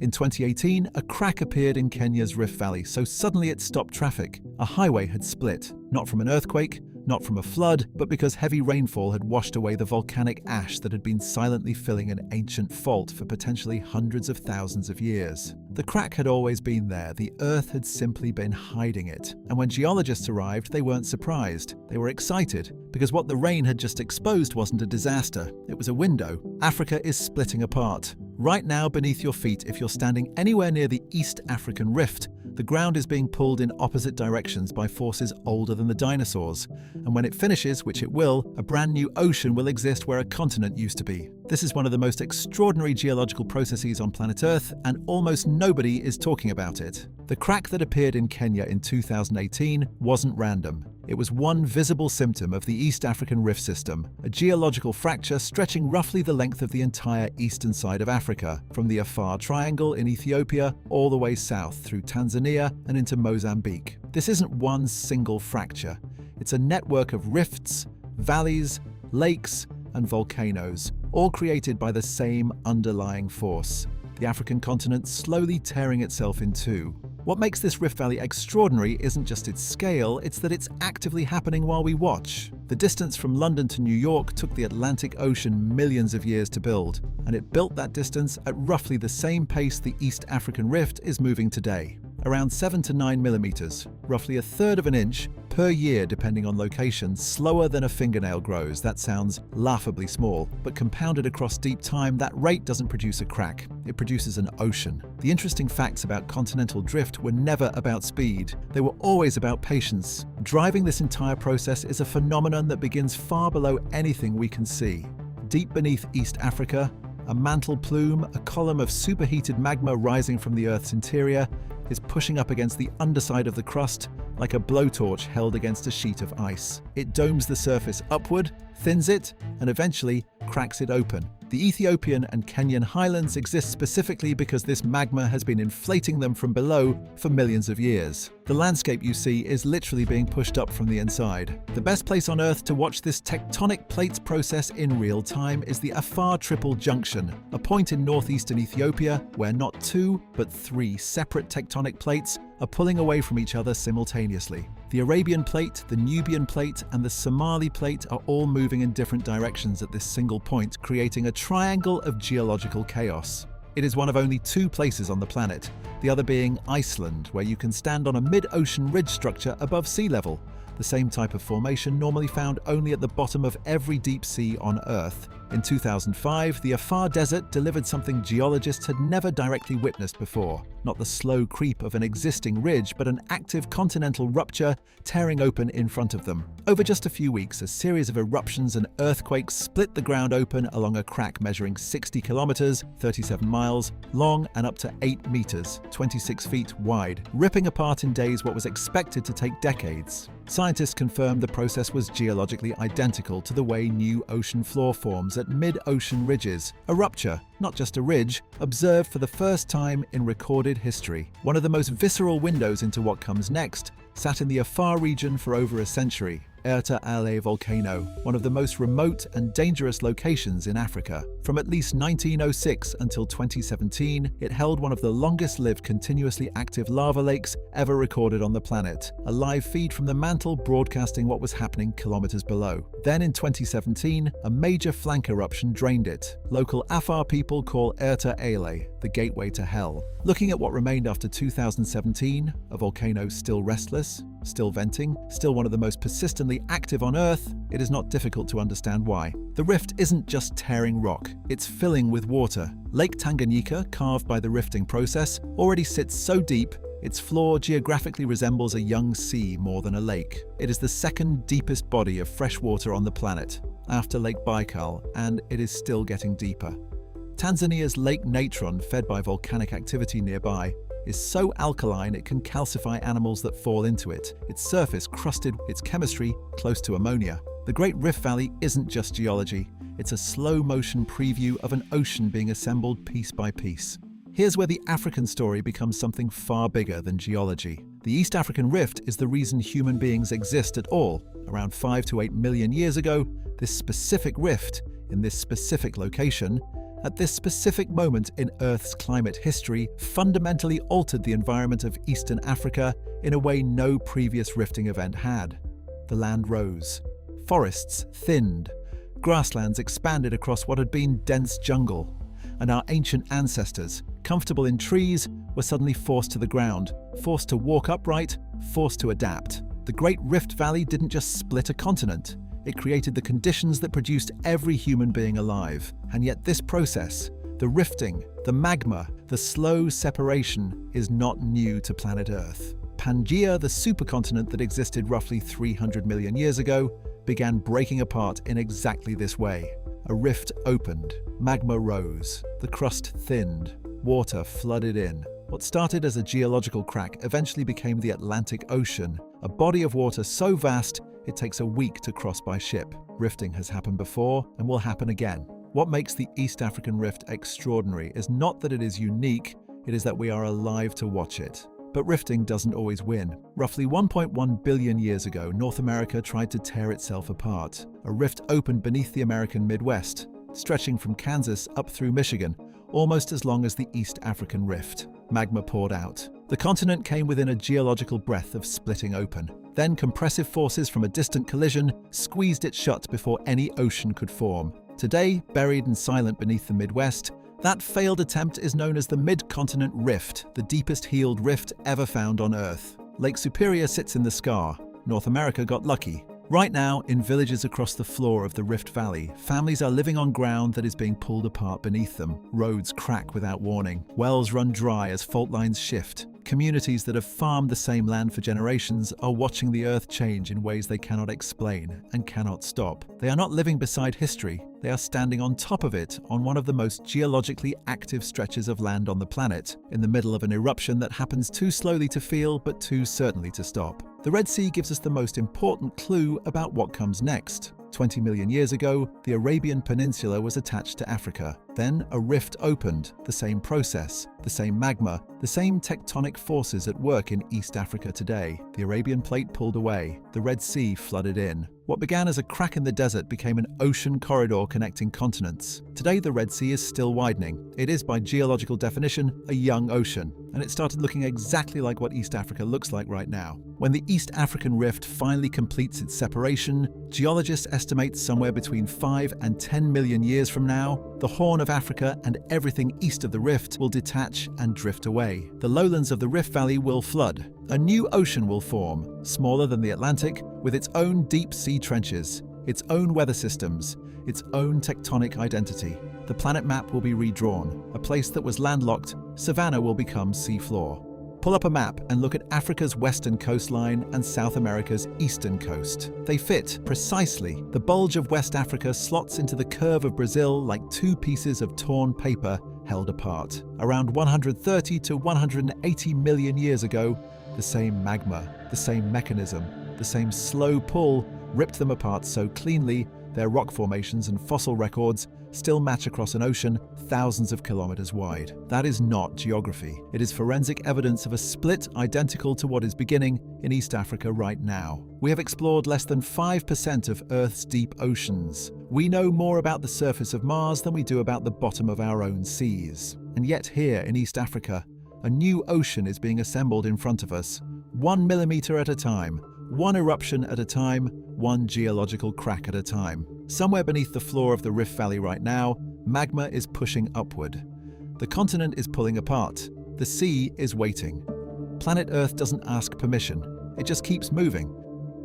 In 2018, a crack appeared in Kenya's Rift Valley, so suddenly it stopped traffic. A highway had split, not from an earthquake, not from a flood, but because heavy rainfall had washed away the volcanic ash that had been silently filling an ancient fault for potentially hundreds of thousands of years. The crack had always been there, the Earth had simply been hiding it. And when geologists arrived, they weren't surprised. They were excited, because what the rain had just exposed wasn't a disaster, it was a window. Africa is splitting apart. Right now, beneath your feet, if you're standing anywhere near the East African Rift, the ground is being pulled in opposite directions by forces older than the dinosaurs. And when it finishes, which it will, a brand new ocean will exist where a continent used to be. This is one of the most extraordinary geological processes on planet Earth, and almost nobody is talking about it. The crack that appeared in Kenya in 2018 wasn't random. It was one visible symptom of the East African Rift System, a geological fracture stretching roughly the length of the entire eastern side of Africa, from the Afar Triangle in Ethiopia all the way south through Tanzania and into Mozambique. This isn't one single fracture. It's a network of rifts, valleys, lakes, and volcanoes, all created by the same underlying force: the African continent slowly tearing itself in two. What makes this Rift Valley extraordinary isn't just its scale, it's that it's actively happening while we watch. The distance from London to New York took the Atlantic Ocean millions of years to build, and it built that distance at roughly the same pace the East African Rift is moving today. Around 7 to 9 millimeters, roughly a third of an inch per year depending on location, slower than a fingernail grows. That sounds laughably small, but compounded across deep time, that rate doesn't produce a crack, it produces an ocean. The interesting facts about continental drift were never about speed, they were always about patience. Driving this entire process is a phenomenon that begins far below anything we can see. Deep beneath East Africa, a mantle plume, a column of superheated magma rising from the Earth's interior, is pushing up against the underside of the crust like a blowtorch held against a sheet of ice. It domes the surface upward, thins it, and eventually cracks it open. The Ethiopian and Kenyan highlands exist specifically because this magma has been inflating them from below for millions of years. The landscape you see is literally being pushed up from the inside. The best place on Earth to watch this tectonic plates process in real time is the Afar Triple Junction, a point in northeastern Ethiopia where not two, but three separate tectonic plates are pulling away from each other simultaneously. The Arabian Plate, the Nubian Plate, and the Somali Plate are all moving in different directions at this single point, creating a triangle of geological chaos. It is one of only two places on the planet, the other being Iceland, where you can stand on a mid-ocean ridge structure above sea level, the same type of formation normally found only at the bottom of every deep sea on Earth. In 2005, the Afar Desert delivered something geologists had never directly witnessed before. Not the slow creep of an existing ridge, but an active continental rupture tearing open in front of them. Over just a few weeks, a series of eruptions and earthquakes split the ground open along a crack measuring 60 kilometers, 37 miles, long and up to 8 meters, 26 feet wide, ripping apart in days what was expected to take decades. Scientists confirmed the process was geologically identical to the way new ocean floor forms at mid-ocean ridges. A rupture, not just a ridge, observed for the first time in recorded history. One of the most visceral windows into what comes next sat in the Afar region for over a century. Erta Ale Volcano, one of the most remote and dangerous locations in Africa. From at least 1906 until 2017, it held one of the longest-lived continuously active lava lakes ever recorded on the planet, a live feed from the mantle broadcasting what was happening kilometers below. Then in 2017, a major flank eruption drained it. Local Afar people call Erta Ale the gateway to hell. Looking at what remained after 2017, a volcano still restless, still venting, still one of the most persistently active on Earth, it is not difficult to understand why. The rift isn't just tearing rock, it's filling with water. Lake Tanganyika, carved by the rifting process, already sits so deep, its floor geographically resembles a young sea more than a lake. It is the second deepest body of fresh water on the planet, after Lake Baikal, and it is still getting deeper. Tanzania's Lake Natron, fed by volcanic activity nearby, is so alkaline it can calcify animals that fall into it, its surface crusted, its chemistry close to ammonia. The Great Rift Valley isn't just geology, it's a slow-motion preview of an ocean being assembled piece by piece. Here's where the African story becomes something far bigger than geology. The East African Rift is the reason human beings exist at all. Around 5 to 8 million years ago, this specific rift, in this specific location, at this specific moment in Earth's climate history, fundamentally altered the environment of Eastern Africa in a way no previous rifting event had. The land rose. Forests thinned. Grasslands expanded across what had been dense jungle. And our ancient ancestors, comfortable in trees, were suddenly forced to the ground, forced to walk upright, forced to adapt. The Great Rift Valley didn't just split a continent. It created the conditions that produced every human being alive. And yet this process, the rifting, the magma, the slow separation, is not new to planet Earth. Pangaea, the supercontinent that existed roughly 300 million years ago, began breaking apart in exactly this way. A rift opened, magma rose, the crust thinned, water flooded in. What started as a geological crack eventually became the Atlantic Ocean, a body of water so vast it takes a week to cross by ship. Rifting has happened before and will happen again. What makes the East African Rift extraordinary is not that it is unique, it is that we are alive to watch it. But rifting doesn't always win. Roughly 1.1 billion years ago, North America tried to tear itself apart. A rift opened beneath the American Midwest, stretching from Kansas up through Michigan, almost as long as the East African Rift. Magma poured out. The continent came within a geological breath of splitting open. Then compressive forces from a distant collision squeezed it shut before any ocean could form. Today, buried and silent beneath the Midwest, that failed attempt is known as the Mid-Continent Rift, the deepest healed rift ever found on Earth. Lake Superior sits in the scar. North America got lucky. Right now, in villages across the floor of the Rift Valley, families are living on ground that is being pulled apart beneath them. Roads crack without warning. Wells run dry as fault lines shift. Communities that have farmed the same land for generations are watching the Earth change in ways they cannot explain and cannot stop. They are not living beside history. They are standing on top of it on one of the most geologically active stretches of land on the planet, in the middle of an eruption that happens too slowly to feel but too certainly to stop. The Red Sea gives us the most important clue about what comes next. 20 million years ago, the Arabian Peninsula was attached to Africa. Then a rift opened, the same process, the same magma, the same tectonic forces at work in East Africa today. The Arabian Plate pulled away, the Red Sea flooded in. What began as a crack in the desert became an ocean corridor connecting continents. Today the Red Sea is still widening. It is, by geological definition, a young ocean, and it started looking exactly like what East Africa looks like right now. When the East African Rift finally completes its separation, geologists estimate somewhere between 5 and 10 million years from now, the Horn of Africa and everything east of the rift will detach and drift away. The lowlands of the Rift Valley will flood. A new ocean will form, smaller than the Atlantic, with its own deep sea trenches, its own weather systems, its own tectonic identity. The planet map will be redrawn. A place that was landlocked, savanna will become seafloor. Pull up a map and look at Africa's western coastline and South America's eastern coast. They fit precisely. The bulge of West Africa slots into the curve of Brazil like two pieces of torn paper held apart. Around 130 to 180 million years ago, the same magma, the same mechanism, the same slow pull ripped them apart so cleanly their rock formations and fossil records still match across an ocean thousands of kilometers wide. That is not geography. It is forensic evidence of a split identical to what is beginning in East Africa right now. We have explored less than 5% of Earth's deep oceans. We know more about the surface of Mars than we do about the bottom of our own seas. And yet here in East Africa, a new ocean is being assembled in front of us, 1 millimeter at a time, one eruption at a time, one geological crack at a time. Somewhere beneath the floor of the Rift Valley right now, magma is pushing upward. The continent is pulling apart. The sea is waiting. Planet Earth doesn't ask permission. It just keeps moving.